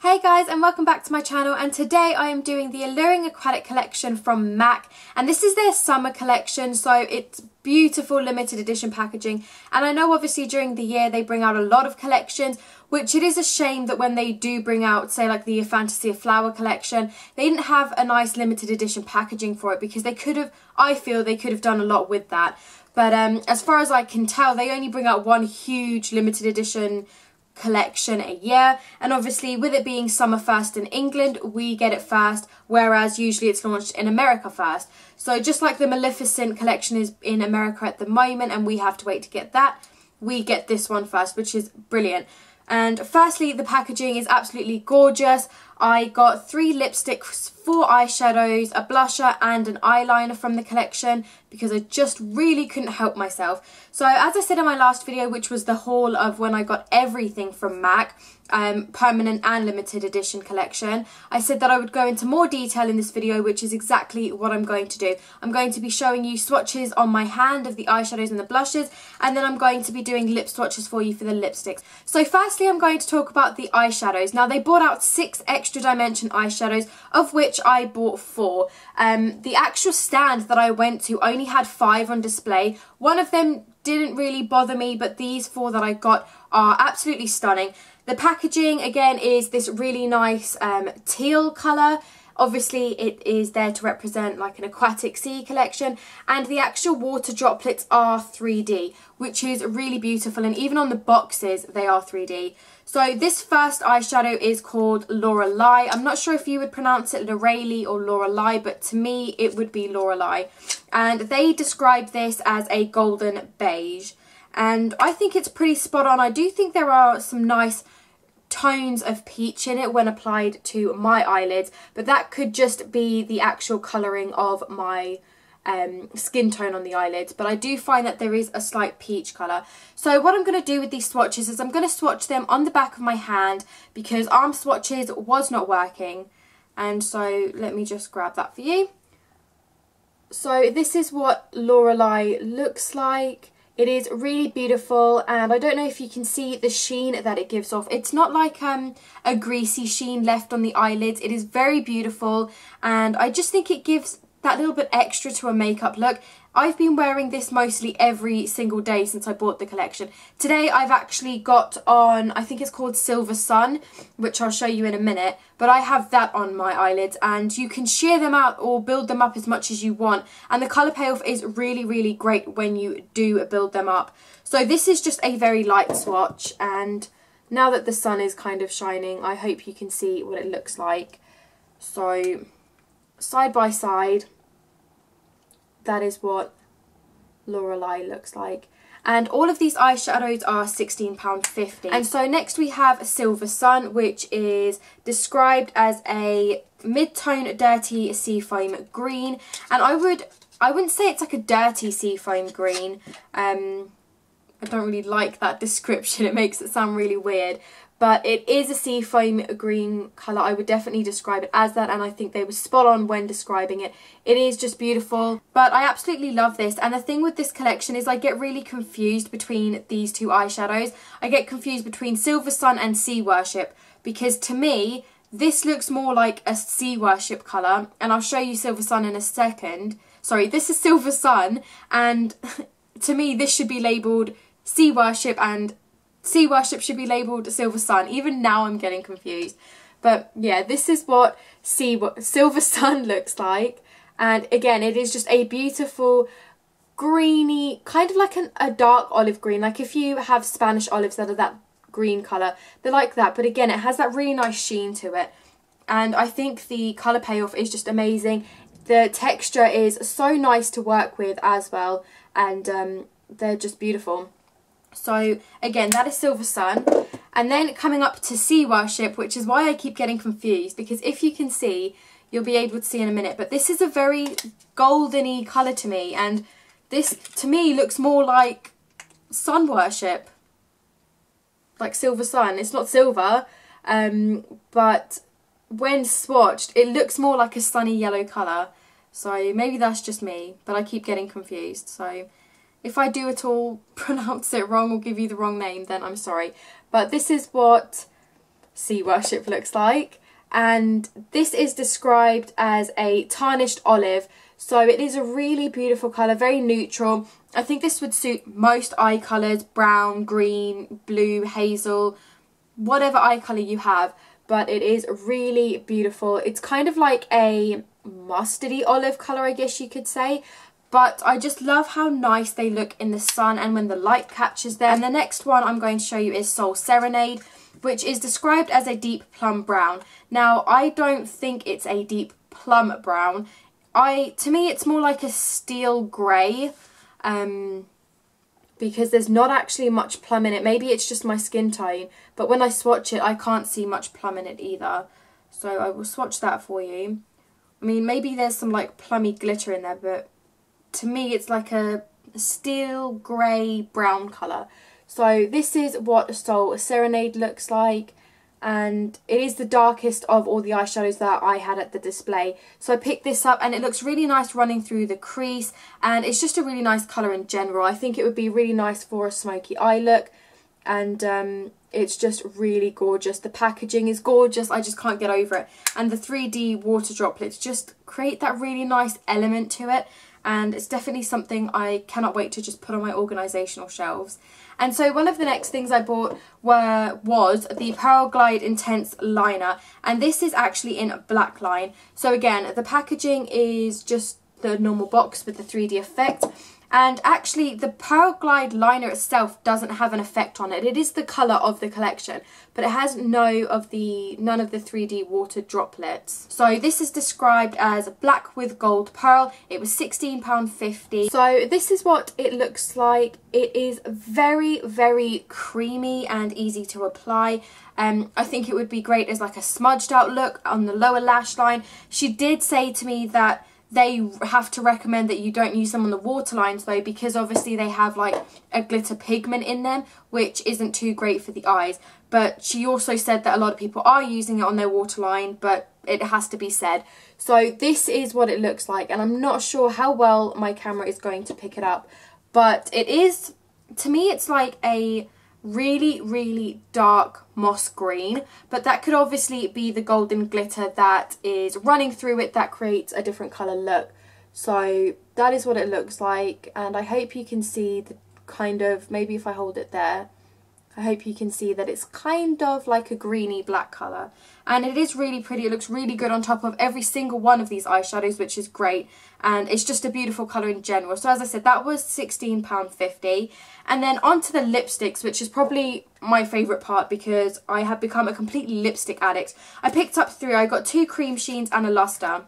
Hey guys, and welcome back to my channel, and today I am doing the Alluring Aquatic collection from MAC, and this is their summer collection, so it's beautiful limited edition packaging. And I know obviously during the year they bring out a lot of collections, which it is a shame that when they do bring out, say like the Fantasy of Flower collection, they didn't have a nice limited edition packaging for it, because they could have, I feel they could have done a lot with that. But as far as I can tell, they only bring out one huge limited edition collection a year, and obviously with it being summer first in England, we get it first, whereas usually it's launched in America first. So just like the Maleficent collection is in America at the moment and we have to wait to get that, we get this one first, which is brilliant. And firstly, the packaging is absolutely gorgeous. I got 3 lipsticks, 4 eyeshadows, a blusher and an eyeliner from the collection because I just really couldn't help myself. So as I said in my last video, which was the haul of when I got everything from MAC, permanent and limited edition collection, I said that I would go into more detail in this video, which is exactly what I'm going to do. I'm going to be showing you swatches on my hand of the eyeshadows and the blushes, and then I'm going to be doing lip swatches for you for the lipsticks. So firstly, I'm going to talk about the eyeshadows. Now they brought out 6 extra dimension eyeshadows, of which I bought 4. The actual stand that I went to only had 5 on display. One of them didn't really bother me, but these 4 that I got are absolutely stunning. The packaging again is this really nice teal colour. Obviously it is there to represent like an aquatic sea collection, and the actual water droplets are 3D, which is really beautiful, and even on the boxes they are 3D. So this first eyeshadow is called Lorelei. I'm not sure if you would pronounce it Lorelei or Lorelei, but to me it would be Lorelei. And they describe this as a golden beige, and I think it's pretty spot on. I do think there are some nice tones of peach in it when applied to my eyelids, but that could just be the actual colouring of my skin tone on the eyelids, but I do find that there is a slight peach colour. So what I'm going to do with these swatches is I'm going to swatch them on the back of my hand because arm swatches was not working, and so let me just grab that for you. So this is what Lorelei looks like. It is really beautiful, and I don't know if you can see the sheen that it gives off. It's not like a greasy sheen left on the eyelids. It is very beautiful, and I just think it gives that little bit extra to a makeup look. I've been wearing this mostly every single day since I bought the collection. Today I've actually got on, I think it's called Silver Sun, which I'll show you in a minute, but I have that on my eyelids, and you can sheer them out or build them up as much as you want, and the colour payoff is really great when you do build them up. So this is just a very light swatch, and now that the sun is kind of shining, I hope you can see what it looks like. So side by side, that is what Lorelei looks like. And all of these eyeshadows are £16.50. And so next we have Silver Sun, which is described as a mid-tone dirty seafoam green. And I wouldn't say it's like a dirty seafoam green. I don't really like that description. It makes it sound really weird. But it is a seafoam green colour. I would definitely describe it as that, and I think they were spot on when describing it. It is just beautiful, but I absolutely love this. And the thing with this collection is I get really confused between these 2 eyeshadows. I get confused between Silver Sun and Sea Worship, because to me this looks more like a Sea Worship colour, and I'll show you Silver Sun in a second. Sorry, this is Silver Sun, and to me this should be labelled Sea Worship, and Sea Worship should be labelled Silver Sun. Even now I'm getting confused. But yeah, this is what Silver Sun looks like. And again, it is just a beautiful greeny, kind of like a dark olive green. Like if you have Spanish olives that are that green colour, they're like that. But again, it has that really nice sheen to it. And I think the colour payoff is just amazing. The texture is so nice to work with as well. And they're just beautiful. So again, that is Silver Sun, and then coming up to Sea Worship, which is why I keep getting confused, because if you can see, you'll be able to see in a minute, but this is a very goldeny colour to me, and this to me looks more like Sun Worship, like Silver Sun. It's not silver, but when swatched it looks more like a sunny yellow colour, so maybe that's just me, but I keep getting confused. So if I do at all pronounce it wrong or give you the wrong name, then I'm sorry. But this is what sea worship looks like. And this is described as a tarnished olive, so it is a really beautiful colour, very neutral. I think this would suit most eye colours, brown, green, blue, hazel, whatever eye colour you have, but it is really beautiful. It's kind of like a mustardy olive colour, I guess you could say, but I just love how nice they look in the sun and when the light catches them. And the next one I'm going to show you is Soul Serenade, which is described as a deep plum brown. Now, I don't think it's a deep plum brown. To me, it's more like a steel grey, because there's not actually much plum in it. Maybe it's just my skin tone, but when I swatch it, I can't see much plum in it either. So I will swatch that for you. I mean, maybe there's some like plummy glitter in there, but to me, it's like a steel grey brown colour. So this is what Soul Serenade looks like, and it is the darkest of all the eyeshadows that I had at the display. So I picked this up and it looks really nice running through the crease, and it's just a really nice colour in general. I think it would be really nice for a smoky eye look, and it's just really gorgeous. The packaging is gorgeous, I just can't get over it. And the 3D water droplets just create that really nice element to it, and it's definitely something I cannot wait to just put on my organisational shelves. And so one of the next things I bought was the Pearl Glide Intense Liner, and this is actually in black line. So again, the packaging is just the normal box with the 3D effect, and actually the Pearl Glide liner itself doesn't have an effect on it. It is the colour of the collection, but it has none of the 3D water droplets. So this is described as black with gold pearl. It was £16.50. So this is what it looks like. It is very, very creamy and easy to apply. I think it would be great as like a smudged out look on the lower lash line. She did say to me that they have to recommend that you don't use them on the waterlines though, because obviously they have like a glitter pigment in them, which isn't too great for the eyes. But she also said that a lot of people are using it on their waterline, but it has to be said. So this is what it looks like, and I'm not sure how well my camera is going to pick it up, but it is, to me, it's like a really, really dark moss green, but that could obviously be the golden glitter that is running through it that creates a different colour look. So that is what it looks like, and I hope you can see the kind of, maybe if I hold it there, I hope you can see that it's kind of like a greeny black colour, and it is really pretty. It looks really good on top of every single one of these eyeshadows, which is great, and it's just a beautiful colour in general. So as I said, that was £16.50. And then onto the lipsticks, which is probably my favourite part because I have become a complete lipstick addict. I picked up 3. I got 2 cream sheens and a luster.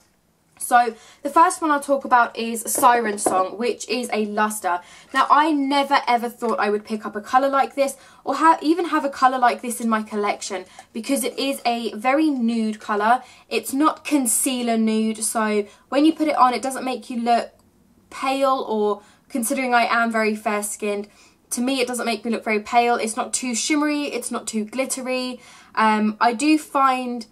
So the first one I'll talk about is Siren Song, which is a luster. Now, I never ever thought I would pick up a colour like this, or even have a colour like this in my collection, because it is a very nude colour. It's not concealer nude, so when you put it on, it doesn't make you look pale, or considering I am very fair skinned, to me it doesn't make me look very pale. It's not too shimmery, it's not too glittery. I do find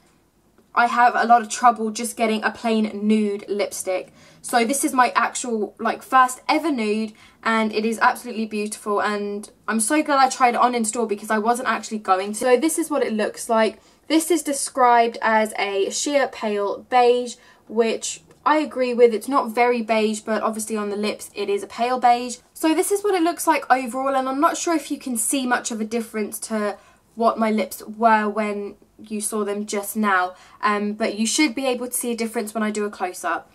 I have a lot of trouble just getting a plain nude lipstick. So this is my actual like first ever nude, and it is absolutely beautiful, and I'm so glad I tried it on in store because I wasn't actually going to. So this is what it looks like. This is described as a sheer pale beige, which I agree with. It's not very beige, but obviously on the lips it is a pale beige. So this is what it looks like overall, and I'm not sure if you can see much of a difference to what my lips were when you saw them just now, but you should be able to see a difference when I do a close-up.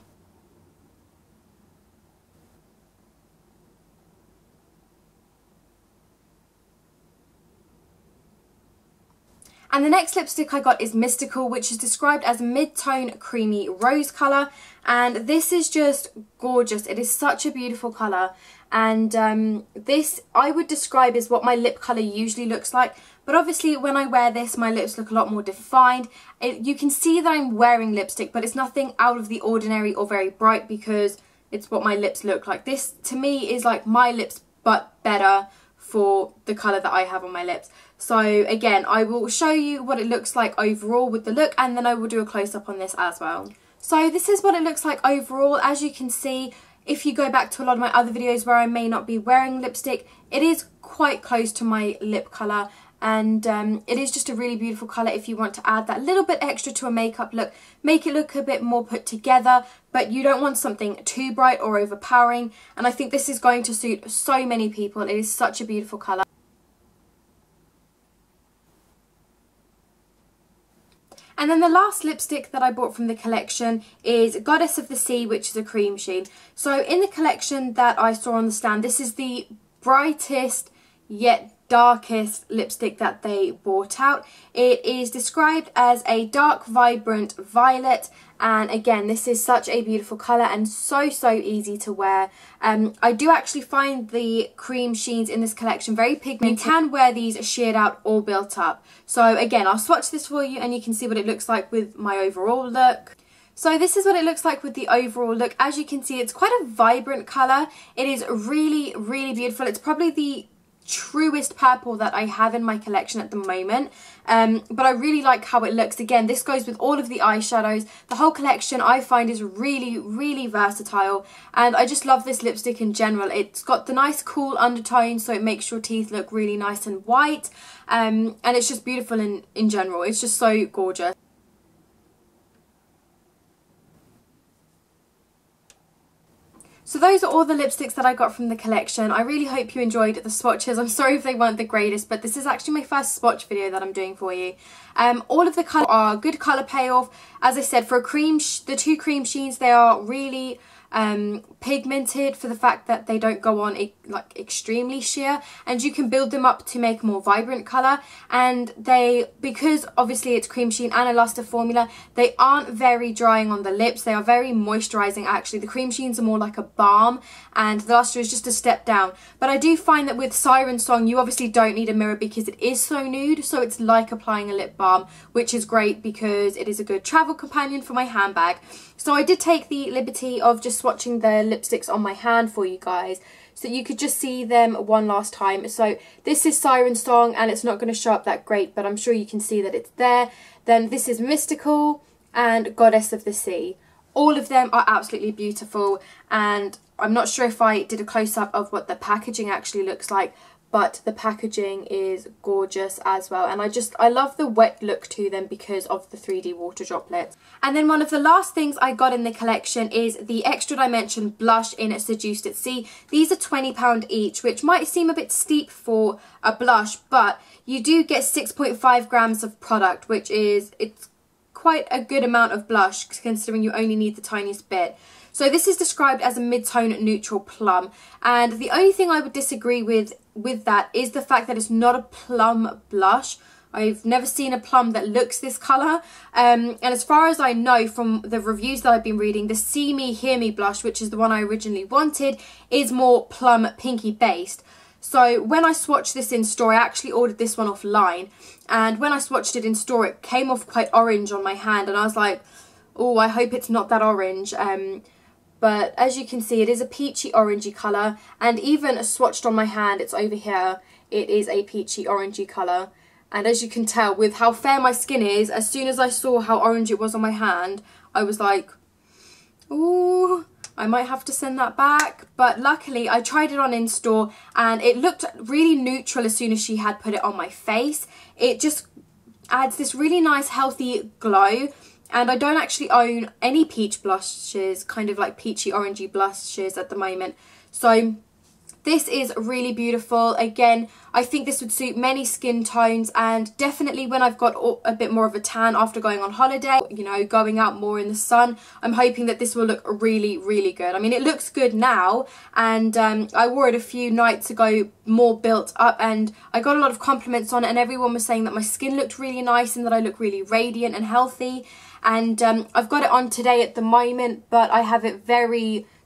And the next lipstick I got is Mystical, which is described as mid-tone creamy rose colour, and this is just gorgeous. It is such a beautiful colour, and this I would describe as what my lip colour usually looks like, but obviously when I wear this my lips look a lot more defined. You can see that I'm wearing lipstick, but it's nothing out of the ordinary or very bright because it's what my lips look like. This to me is like my lips but better for the colour that I have on my lips. So again, I will show you what it looks like overall with the look, and then I will do a close-up on this as well. So this is what it looks like overall. As you can see, if you go back to a lot of my other videos where I may not be wearing lipstick, it is quite close to my lip colour, and it is just a really beautiful colour if you want to add that little bit extra to a makeup look, make it look a bit more put together, but you don't want something too bright or overpowering, and I think this is going to suit so many people. It is such a beautiful colour. And then the last lipstick that I bought from the collection is Goddess of the Sea, which is a cream sheen. So in the collection that I saw on the stand, this is the brightest yet darkest lipstick that they brought out. It is described as a dark vibrant violet, and again this is such a beautiful colour and so easy to wear. I do actually find the cream sheens in this collection very pigmented. You can wear these sheared out or built up. So again, I'll swatch this for you and you can see what it looks like with my overall look. So this is what it looks like with the overall look. As you can see, it's quite a vibrant colour. It is really beautiful. It's probably the truest purple that I have in my collection at the moment, but I really like how it looks. Again, this goes with all of the eyeshadows. The whole collection I find is really versatile, and I just love this lipstick in general. It's got the nice cool undertone, so it makes your teeth look really nice and white, and it's just beautiful in general. It's just so gorgeous. So those are all the lipsticks that I got from the collection. I really hope you enjoyed the swatches. I'm sorry if they weren't the greatest, but this is actually my first swatch video that I'm doing for you. All of the colours are good colour payoff. As I said, for a cream, the two cream sheens, they are really pigmented for the fact that they don't go on like extremely sheer, and you can build them up to make a more vibrant colour. And they, because obviously it's cream sheen and a luster formula, they aren't very drying on the lips. They are very moisturising actually. The cream sheens are more like a balm and the luster is just a step down. But I do find that with Siren Song you obviously don't need a mirror because it is so nude, so it's like applying a lip balm, which is great because it is a good travel companion for my handbag. So I did take the liberty of just swatching the lipsticks on my hand for you guys so you could just see them one last time. So this is Siren Song and it's not going to show up that great, but I'm sure you can see that it's there. Then this is Mystical and Goddess of the Sea. All of them are absolutely beautiful, and I'm not sure if I did a close-up of what the packaging actually looks like, but the packaging is gorgeous as well, and I love the wet look to them because of the 3D water droplets. And then one of the last things I got in the collection is the Extra Dimension blush in Seduced at Sea. These are £20 each, which might seem a bit steep for a blush, but you do get 6.5 grams of product, which is, it's quite a good amount of blush considering you only need the tiniest bit. So this is described as a mid-tone neutral plum, and the only thing I would disagree with that is the fact that it's not a plum blush. I've never seen a plum that looks this colour, and as far as I know from the reviews that I've been reading, the See Me Hear Me blush, which is the one I originally wanted, is more plum pinky based. So when I swatched this in store, I actually ordered this one offline, and when I swatched it in store it came off quite orange on my hand, and I was like, oh, I hope it's not that orange. But as you can see, it is a peachy orangey colour, and even swatched on my hand, it's over here, it is a peachy orangey colour. And as you can tell with how fair my skin is, as soon as I saw how orange it was on my hand, I was like, ooh, I might have to send that back. But luckily I tried it on in store and it looked really neutral as soon as she had put it on my face. It just adds this really nice healthy glow. And I don't actually own any peach blushes, kind of like peachy orangey blushes at the moment. So this is really beautiful. Again, I think this would suit many skin tones, and definitely when I've got a bit more of a tan after going on holiday, you know, going out more in the sun, I'm hoping that this will look really good. I mean, it looks good now, and I wore it a few nights ago more built up, and I got a lot of compliments on it, and everyone was saying that my skin looked really nice and that I look really radiant and healthy. And I've got it on today at the moment, but I have it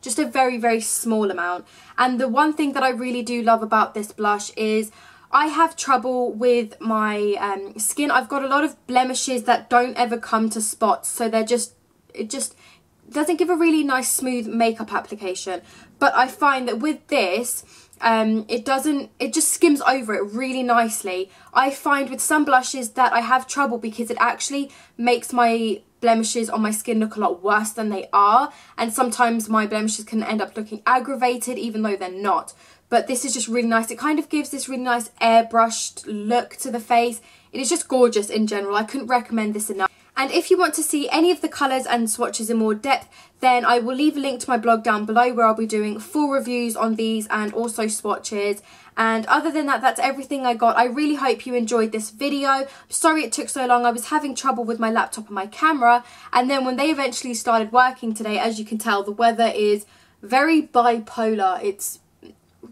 just a very small amount. And the one thing that I really do love about this blush is I have trouble with my skin. I've got a lot of blemishes that don't ever come to spots, so it just doesn't give a really nice smooth makeup application. But I find that with this, it just skims over it really nicely. I find with some blushes that I have trouble because it actually makes my blemishes on my skin look a lot worse than they are, and sometimes my blemishes can end up looking aggravated even though they're not. but this is just really nice. It kind of gives this really nice airbrushed look to the face. It is just gorgeous in general. I couldn't recommend this enough. And if you want to see any of the colours and swatches in more depth, then I will leave a link to my blog down below where I'll be doing full reviews on these and also swatches. And other than that, that's everything I got. I really hope you enjoyed this video. Sorry it took so long. I was having trouble with my laptop and my camera. And then when they eventually started working today, as you can tell, the weather is very bipolar. It's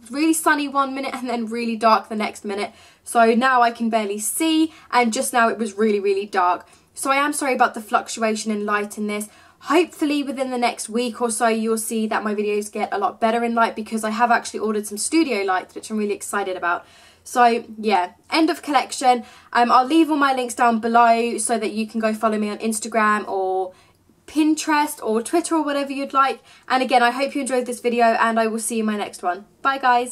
really sunny one minute and then really dark the next minute. So now I can barely see, and just now it was really, really dark. So I am sorry about the fluctuation in light in this. Hopefully within the next week or so you'll see that my videos get a lot better in light, because I have actually ordered some studio lights, which I'm really excited about. So yeah, end of collection. I'll leave all my links down below so that you can go follow me on Instagram or Pinterest or Twitter or whatever you'd like. And again, I hope you enjoyed this video, and I will see you in my next one. Bye guys.